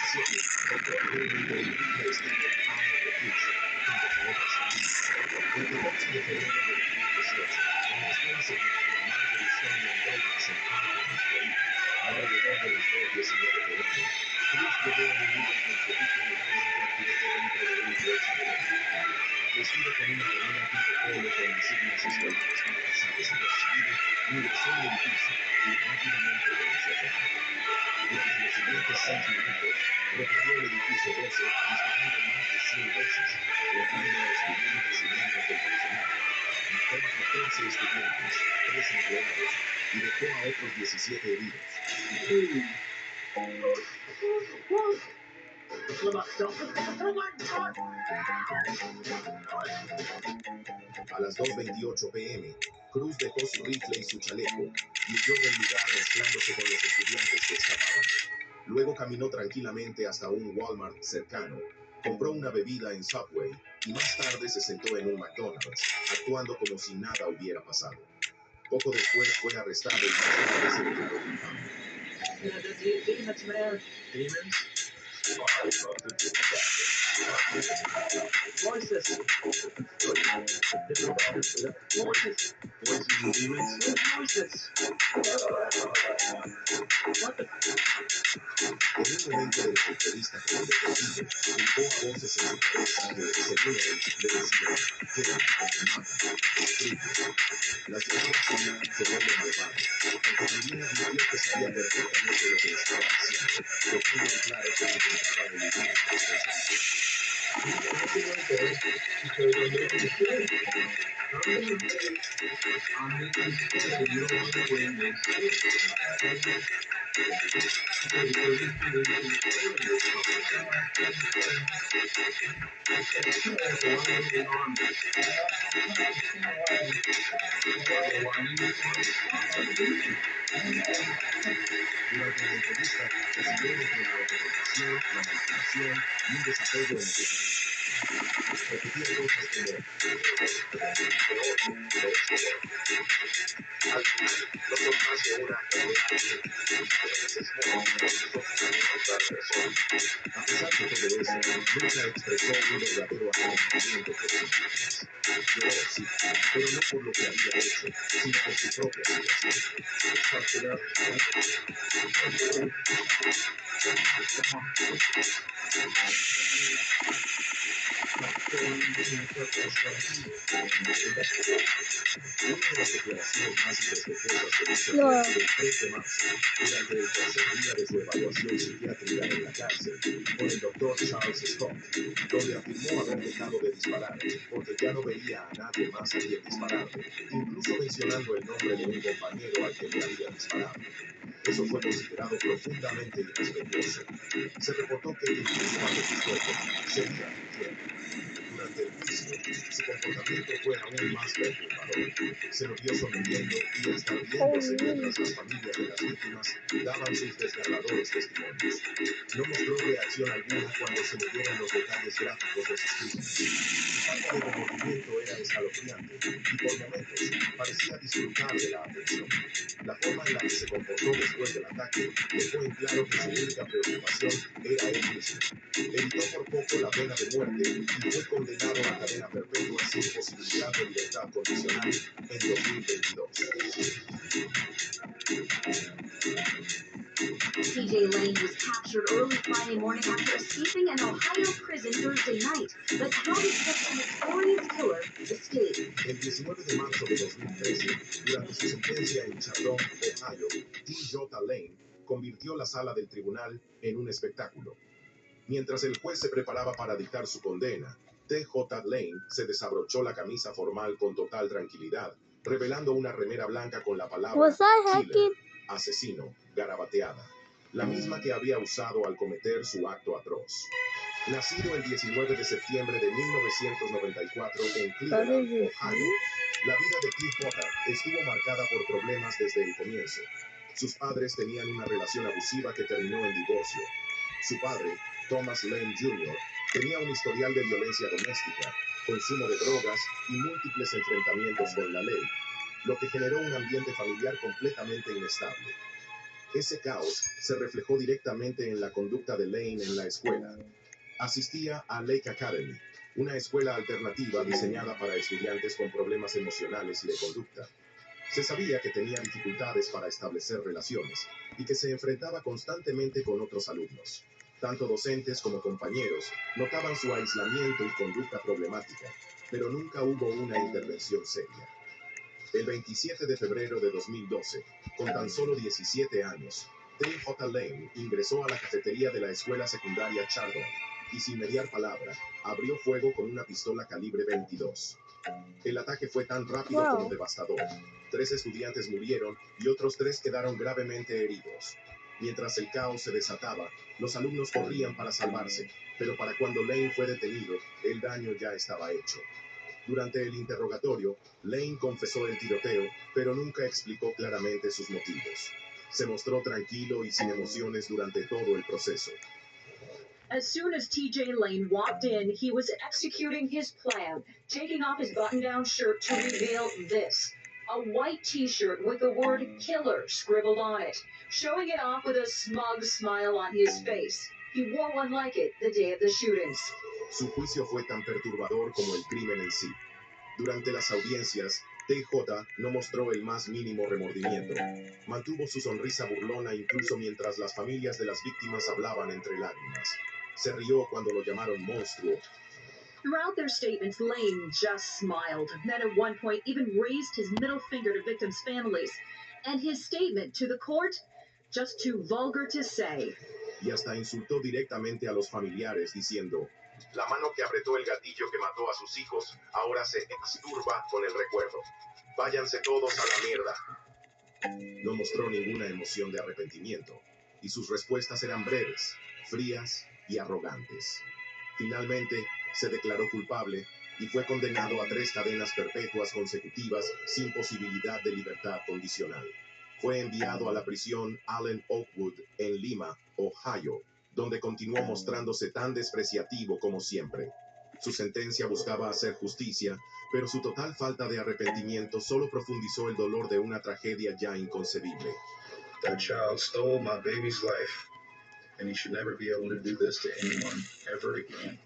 compró el increíble estilo Honor the Future, junto con otras familias. El 14 de febrero de 2018, en la escuela secundaria Marjorie Stoneman Douglas en Parkland, Florida, alrededor de las 2:19 p.m., Cruz llegó a un lugar en su auto legalmente adquirido dentro de un coche eléctrico. Vestido con una remera tipo polo con insignias escolares para pasar desapercibido, ingresó al edificio y rápidamente comenzó a tomar. Durante los siguientes 6 minutos, recorrió el edificio 12 disparando más de 100 veces, entrando a estudiantes y miembros del personal. Mató a 14 estudiantes, 3 empleados y dejó a otros 17 heridos. A las 2:28 p.m., Cruz dejó su rifle y su chaleco y huyó del lugar mezclándose con los estudiantes que escapaban. Luego caminó tranquilamente hasta un Walmart cercano, compró una bebida en Subway y más tarde se sentó en un McDonald's, actuando como si nada hubiera pasado. Poco después fue arrestado y más tarde se declaró culpable. Voices. Voices and demons. Voices. En un momento de la entrevista con el detective, culpó a voces en su cabeza que, según él, le decían, quema, mata, destruye. Las llamadas se vuelven malvadas, aunque también admitió que sabía perfectamente lo que estaba haciendo, dejando en claro que intentaba eludir la responsabilidad. Durante la entrevista, recibió entre la interrogación, la manipulación y un desapego emocional. Repetía cosas como al final no son más que una A pesar de todo eso, nunca expresó un verdadero arrepentimiento por sus víctimas. Lloró, sí, pero no por lo que había hecho, sino por su propia situación. Una de las declaraciones más irrespetuosas que hizo fue el 3 de marzo, durante el tercer día de su evaluación psiquiátrica en la cárcel, con el doctor Charles Scott, donde afirmó haber dejado de disparar, porque ya no veía a nadie más a quien dispararle, incluso mencionando el nombre de un compañero al que le había disparado. Eso fue considerado profundamente irrespetuoso. Se reportó que incluso bajo custodia seguía fingiendo. Durante el juicio, su comportamiento fue aún más perturbador. Se lo vio sonriendo y hasta riéndose mientras las familias de las víctimas daban sus desgarradores testimonios. No mostró reacción alguna cuando se le dieron los detalles gráficos de sus crímenes. Su falta de remordimiento era escalofriante y por momentos parecía disfrutar de la atención. La forma en la que se comportó después del ataque dejó en claro que su única preocupación era él mismo. Evitó por poco la pena de muerte y fue condenado a cadena perpetua sin posibilidad de libertad condicional en 2022. TJ Lane was captured early Friday morning after escaping an Ohio prison Thursday night. But how did such a notorious killer escape? El 19 de marzo de 2013, durante su sentencia en Chadron, Ohio, TJ Lane convirtió la sala del tribunal en un espectáculo. Mientras el juez se preparaba para dictar su condena, TJ Lane se desabrochó la camisa formal con total tranquilidad, revelando una remera blanca con la palabra killer, asesino, garabateada, la misma que había usado al cometer su acto atroz. Nacido el 19 de septiembre de 1994 en Cleveland, Ohio, la vida de TJ estuvo marcada por problemas desde el comienzo. Sus padres tenían una relación abusiva que terminó en divorcio. Su padre, Thomas Lane Jr., tenía un historial de violencia doméstica, consumo de drogas y múltiples enfrentamientos con la ley, lo que generó un ambiente familiar completamente inestable. Ese caos se reflejó directamente en la conducta de Lane en la escuela. Asistía a Lake Academy, una escuela alternativa diseñada para estudiantes con problemas emocionales y de conducta. Se sabía que tenía dificultades para establecer relaciones y que se enfrentaba constantemente con otros alumnos. Tanto docentes como compañeros notaban su aislamiento y conducta problemática, pero nunca hubo una intervención seria. El 27 de febrero de 2012, con tan solo 17 años, T.J. Lane ingresó a la cafetería de la escuela secundaria Chardon y, sin mediar palabra, abrió fuego con una pistola calibre 22. El ataque fue tan rápido como devastador. 3 estudiantes murieron y otros 3 quedaron gravemente heridos. Mientras el caos se desataba, los alumnos corrían para salvarse, pero para cuando Lane fue detenido, el daño ya estaba hecho. Durante el interrogatorio, Lane confesó el tiroteo, pero nunca explicó claramente sus motivos. Se mostró tranquilo y sin emociones durante todo el proceso. As soon as TJ Lane walked in, he was executing his plan, taking off his button-down shirt to reveal this. A white t-shirt with the word killer scribbled on it, showing it off with a smug smile on his face. He wore one like it the day of the shootings. Su juicio fue tan perturbador como el crimen en sí. Durante las audiencias, TJ no mostró el más mínimo remordimiento. Mantuvo su sonrisa burlona incluso mientras las familias de las víctimas hablaban entre lágrimas. Se rió cuando lo llamaron monstruo. Throughout their statements, Lane just smiled, then at one point even raised his middle finger to victims' families. And his statement to the court, just too vulgar to say. Y hasta insultó directamente a los familiares diciendo: la mano que apretó el gatillo que mató a sus hijos ahora se exturba con el recuerdo. Váyanse todos a la mierda. No mostró ninguna emoción de arrepentimiento, y sus respuestas eran breves, frías y arrogantes. Finalmente, se declaró culpable y fue condenado a 3 cadenas perpetuas consecutivas sin posibilidad de libertad condicional. Fue enviado a la prisión Allen Oakwood en Lima, Ohio, donde continuó mostrándose tan despreciativo como siempre. Su sentencia buscaba hacer justicia, pero su total falta de arrepentimiento solo profundizó el dolor de una tragedia ya inconcebible. That child stole my baby's life, and he should never be able to do this to anyone ever again.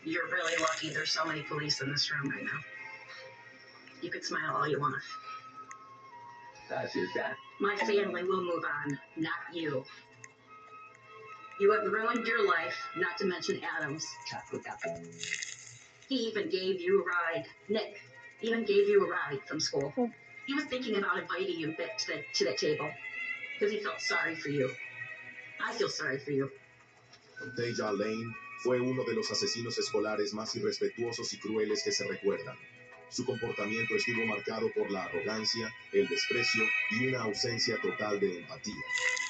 You're really lucky there's so many police in this room right now. You could smile all you want. That's just that. My family will move on, not you. You have ruined your life, not to mention Adam's. He even gave you a ride. Nick even gave you a ride from school. He was thinking about inviting you back to that table because he felt sorry for you. I feel sorry for you. T.J. Lane fue uno de los asesinos escolares más irrespetuosos y crueles que se recuerdan. Su comportamiento estuvo marcado por la arrogancia, el desprecio y una ausencia total de empatía.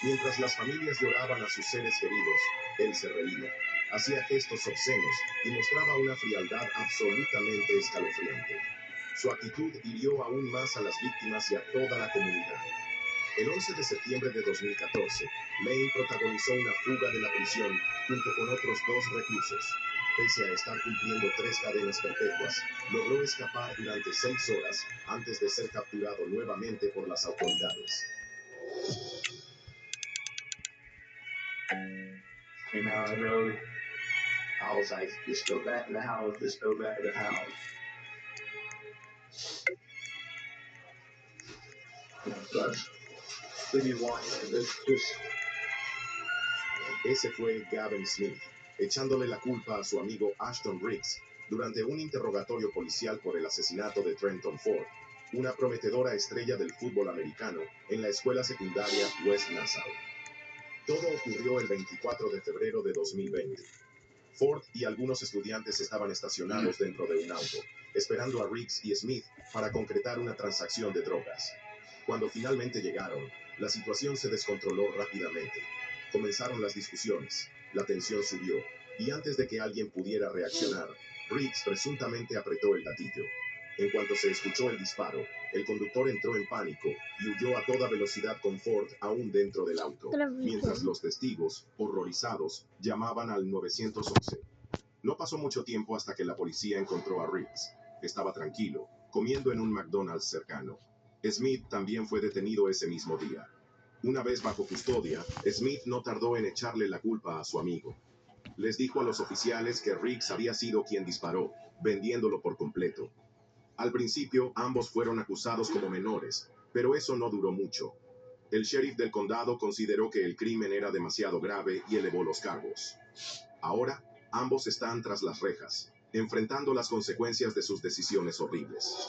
Mientras las familias lloraban a sus seres queridos, él se reía, hacía gestos obscenos y mostraba una frialdad absolutamente escalofriante. Su actitud hirió aún más a las víctimas y a toda la comunidad. El 11 de septiembre de 2014, Lane protagonizó una fuga de la prisión junto con otros 2 reclusos. Pese a estar cumpliendo 3 cadenas perpetuas, logró escapar durante 6 horas antes de ser capturado nuevamente por las autoridades. Came out on the road. I was like, just go back to the house, just go back to the house. That's what you want. Just... Ese fue Gavin Smith, echándole la culpa a su amigo Ashton Riggs durante un interrogatorio policial por el asesinato de Trenton Ford, una prometedora estrella del fútbol americano en la escuela secundaria West Nassau. Todo ocurrió el 24 de febrero de 2020. Ford y algunos estudiantes estaban estacionados dentro de un auto, esperando a Riggs y Smith para concretar una transacción de drogas. Cuando finalmente llegaron, la situación se descontroló rápidamente. Comenzaron las discusiones, la tensión subió, y antes de que alguien pudiera reaccionar, Riggs presuntamente apretó el gatillo. En cuanto se escuchó el disparo, el conductor entró en pánico y huyó a toda velocidad con Ford aún dentro del auto, mientras los testigos, horrorizados, llamaban al 911. No pasó mucho tiempo hasta que la policía encontró a Riggs. Estaba tranquilo, comiendo en un McDonald's cercano. Smith también fue detenido ese mismo día. Una vez bajo custodia, Smith no tardó en echarle la culpa a su amigo. Les dijo a los oficiales que Riggs había sido quien disparó, vendiéndolo por completo. Al principio, ambos fueron acusados como menores, pero eso no duró mucho. El sheriff del condado consideró que el crimen era demasiado grave y elevó los cargos. Ahora, ambos están tras las rejas, enfrentando las consecuencias de sus decisiones horribles.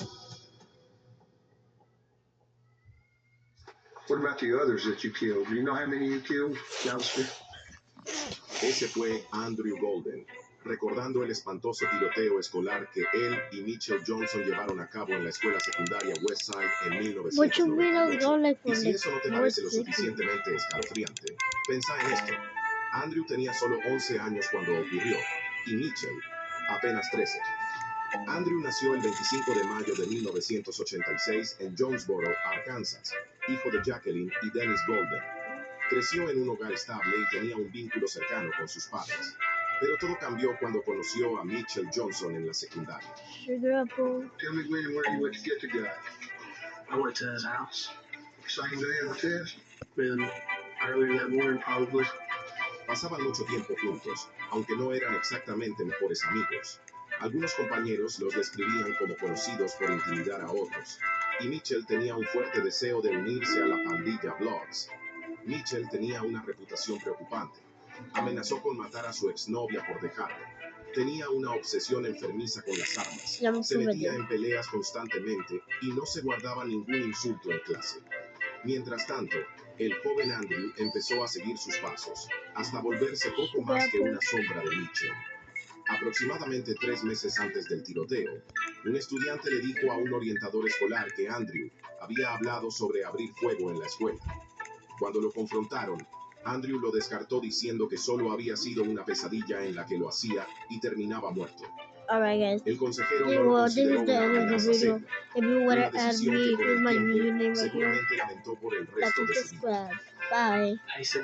What about the others that you killed? Do you know how many you killed, Alistair? Ese fue Andrew Golden, recordando el espantoso tiroteo escolar que él y Mitchell Johnson llevaron a cabo en la escuela secundaria Westside en 1998. Y si eso no te parece lo suficientemente escalofriante, pensa en esto. Andrew tenía solo 11 años cuando ocurrió, y Mitchell apenas 13. Andrew nació el 25 de mayo de 1986 en Jonesboro, Arkansas, hijo de Jacqueline y Dennis Golden. Creció en un hogar estable y tenía un vínculo cercano con sus padres. Pero todo cambió cuando conoció a Mitchell Johnson en la secundaria. Tell me when and where you went to get the guy. I went to his house. Same day of the test? Been earlier that morning, probably. Pasaban mucho tiempo juntos, aunque no eran exactamente mejores amigos. Algunos compañeros los describían como conocidos por intimidar a otros, y Mitchell tenía un fuerte deseo de unirse a la pandilla Bloods. Mitchell tenía una reputación preocupante. Amenazó con matar a su exnovia por dejarlo. Tenía una obsesión enfermiza con las armas. Se metía en peleas constantemente y no se guardaba ningún insulto en clase. Mientras tanto, el joven Andrew empezó a seguir sus pasos, hasta volverse poco más que una sombra de Mitchell. Aproximadamente 3 meses antes del tiroteo, un estudiante le dijo a un orientador escolar que Andrew había hablado sobre abrir fuego en la escuela. Cuando lo confrontaron, Andrew lo descartó diciendo que solo había sido una pesadilla en la que lo hacía y terminaba muerto. Alright guys, El consejero okay, no lo well this consideró is the una end of the amenaza video. seria, If you want una to add decisión me, que con here's el my tiempo username right here. seguramente lamentó por el Like resto and de su vida. subscribe. Bye. I said